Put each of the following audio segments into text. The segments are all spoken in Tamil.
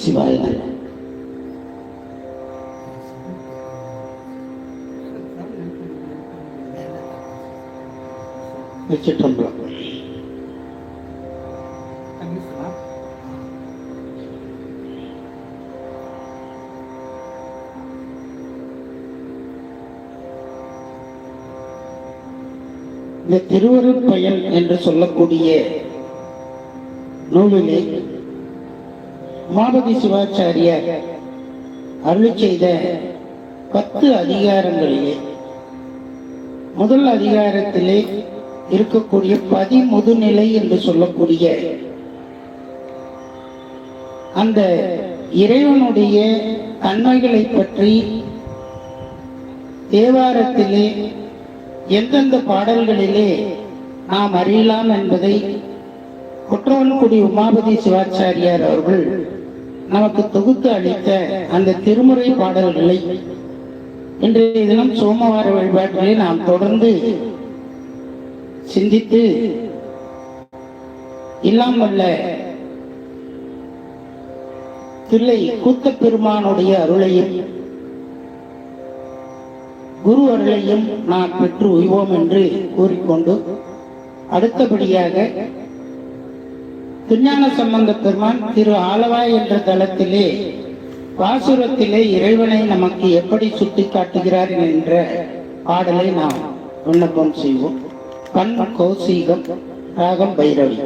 சிவாய வச்சுட்டோம். இந்த திருவருட்பயன் என்று சொல்லக்கூடிய நூலிலே உமாபதி சிவாச்சாரியார் அருளிச் செய்த 10 அதிகாரங்களிலே முதல் அதிகாரத்திலே இருக்கக்கூடிய பதிமுதுநிலை என்று சொல்லக்கூடிய அந்த இறைவனுடைய தன்மைகளை பற்றி தேவாரத்திலே எந்தெந்த பாடல்களிலே நாம் அறியலாம் என்பதை குற்றவன்குடி உமாபதி சிவாச்சாரியார் அவர்கள் நமக்கு தொகுத்து அளித்த அந்த திருமுறை பாடல்களை இன்றைய தினம் சோமவார வழிபாட்டிலே நாம் தொடர்ந்து சிந்தித்து இல்லாமல்ல தில்லை கூத்தப் பெருமானுடைய அருளையும் குரு அருளையும் நாம் பெற்று உய்வோம் என்று கூறிக்கொண்டு அடுத்தபடியாக திருஞான சம்பந்த பெருமான் திரு ஆலவாய் என்ற தலத்திலே பாசுரத்திலே இறைவனை நமக்கு எப்படி சுட்டி காட்டுகிறார் என்ற பாடலை நாம் விண்ணப்பம் செய்வோம். பண் கௌசீகம், ராகம் பைரவி.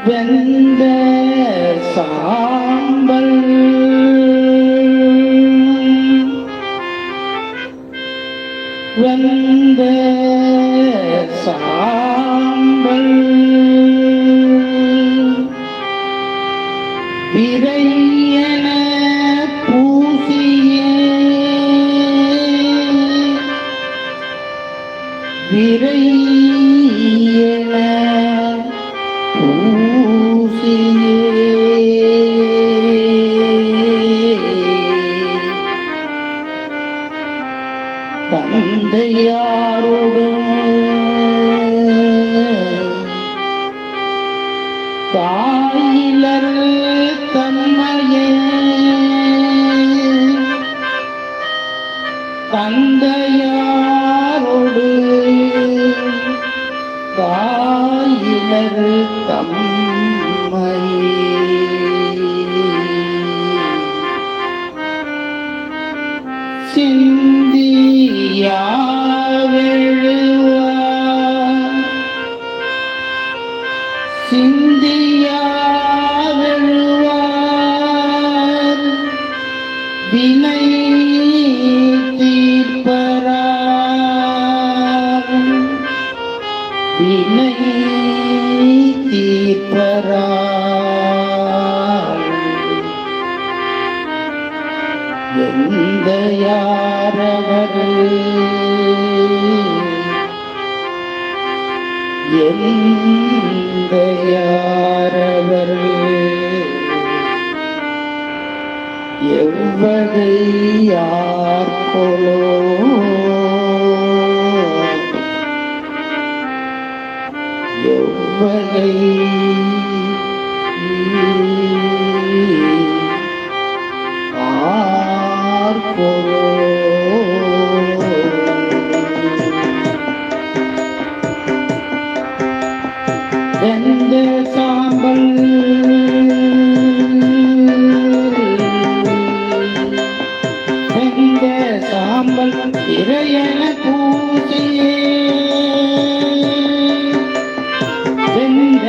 வெந்த சாம்பல் வெந்த சாம்பல் விரையன பூசிய விரையன தந்தையாரோடு தாயிலர் தன்மையே தந்தையாரோடு தாயிலர் தம்மையே சிந்தியாவெழுவார் வினை தீர்ப்பரார் வினை தீர்ப்பரார் எந்த யாரவர் எந்த யாரவர் எவ்வகை யார்கொலோ எவ்வகை ஆர்கொலோ வெந்த சாம்பல் வெந்த சாம்பல் இறையன பூசியே வெந்த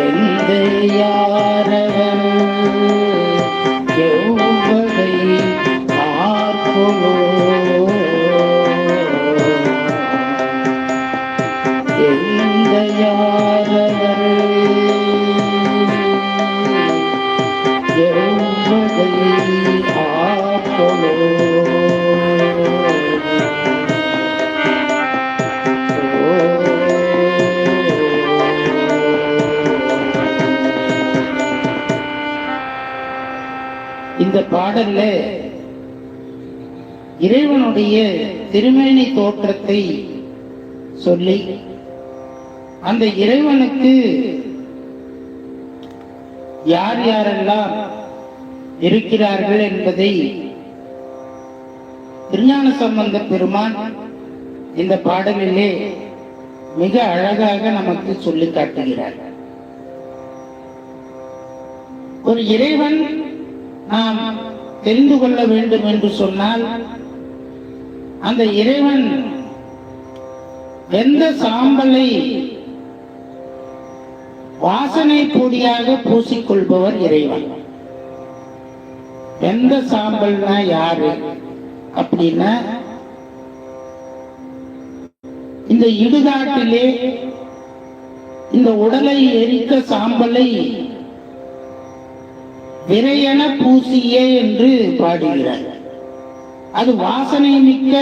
எந்த யாரவன் எவ்வகை ஆர்கொலோ எந்த யாரவன் எவ்வகை ஆர்கொலோ இந்த பாடல்ல இறைவனுடைய திருமேனி தோற்றத்தை சொல்லி அந்த இறைவனுக்கு யார் யாரெல்லாம் இருக்கிறார்கள் என்பதை திருஞான சம்பந்த பெருமான் இந்த பாடலிலே மிக அழகாக நமக்கு சொல்லி காட்டுகிறார். ஒரு இறைவன் நாம் தெரிந்து கொள்ள வேண்டும் என்று சொன்னால் அந்த இறைவன் எந்த சாம்பலை வாசனை பொடியாக பூசிக்கொள்பவர் இறைவன். எந்த சாம்பல்னா யாரு அப்படின்னா இந்த இடுகாட்டிலே இந்த உடலை எரித்த சாம்பலை விரையென பூசியே என்று பாடுகிறார். அது வாசனை மிக்க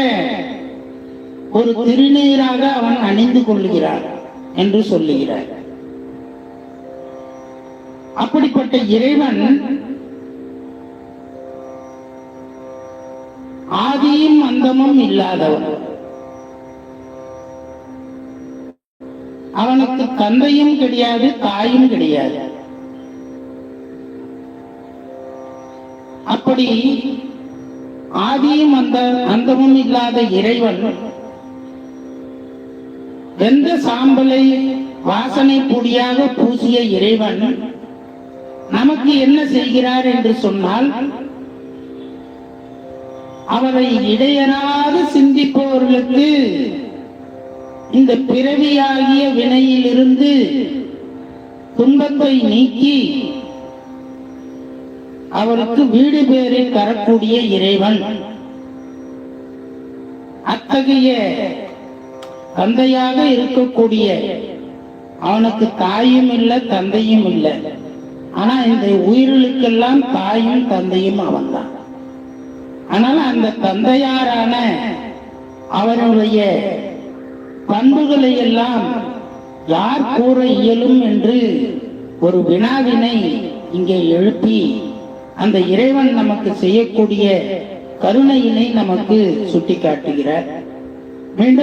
ஒரு திருநீராக அவன் அணிந்து கொள்கிறான் என்று சொல்லுகிறார். அப்படிப்பட்ட இறைவன் ஆதியும் அந்தமும் இல்லாதவன். அவனுக்கு தந்தையும் கிடையாது, தாயும் கிடையாது. அப்படி ஆதியும் அந்தமும் இல்லாத இறைவன் எந்த சாம்பலை வாசனை பொடியாக பூசிய இறைவன் நமக்கு என்ன செய்கிறார் என்று சொன்னால், அவரை இடையறாது சிந்திப்பவர்களுக்கு இந்த பிறவியாகிய வினையிலிருந்து துன்பத்தை நீக்கி அவருக்கு வீடு பேரை தரக்கூடிய இறைவன். அத்தகைய தந்தையாக இருக்கக்கூடிய அவனுக்கு தாயும் இல்லை, தந்தையும் இல்லை. ஆனா இந்த உயிர்களுக்கெல்லாம் தாயும் தந்தையும் அவன்தான். ஆனால் அந்த தந்தையாரான அவனுடைய பண்புகளை எல்லாம் யார் கூற இயலும் என்று ஒரு வினாவினை இங்கே எழுப்பி அந்த இறைவன் நமக்கு செய்யக்கூடிய கருணையினை நமக்கு சுட்டி காட்டுகிறார். மீண்டும்